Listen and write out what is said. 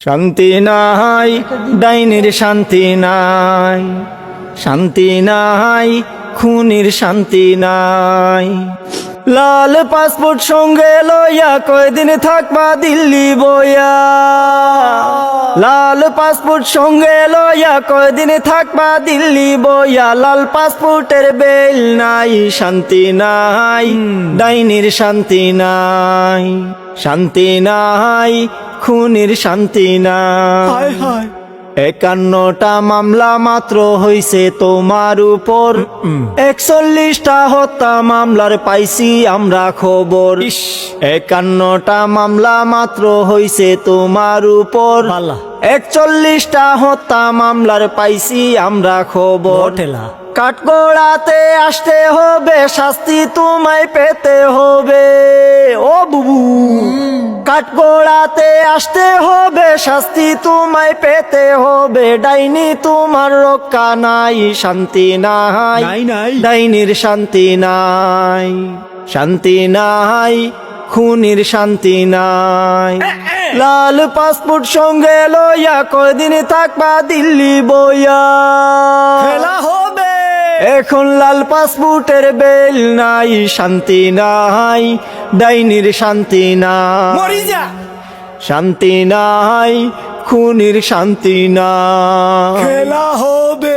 শান্তি নাই, ডাইনির শান্তি নাই, শান্তি নাই, খুনির শান্তি নাই। লাল পাসপোর্ট সঙ্গে লইয়া কয়দিন থাকবা দিল্লি বইয়া, লাল পাসপোর্ট সঙ্গে লইয়া কয়দিন থাকবা দিল্লি বইয়া। লাল পাসপোর্টের বেল নাই, শান্তি নাই, ডাইনির শান্তি নাই, শান্তি নাই, খুনির শান্তি নাই। 51টা মামলা মাত্র হইছে তোমার উপর, 41টা হত্যা মামলার পাইছি আমরা খবর। 51টা মামলা মাত্র হইছে তোমার উপর, 41টা হত্যা মামলার পাইছি আমরা খবর। কাঠগড়াতে আসতে হবে, শাস্তি তোমায় পেতে হবে। ও বুবু, কাঠগড়াতে আসতে হবে, শাস্তি তোমায় পেতে হবে। ডাইনি তোমার রক্ষা নাই, শান্তি নাই, ডাইনির শান্তি নাই, শান্তি নাই, খুনির শান্তি নাই। লাল পাসপোর্ট সঙ্গে লইয়া কয়দিন থাকবা দিল্লি বইয়া, খেলা হবে এখন। লাল পাসপোর্টের বেল নাই, শান্তি নাই, ডাইনির শান্তি নাই, শান্তি নাই, খুনির শান্তি নাই। খেলা হবে।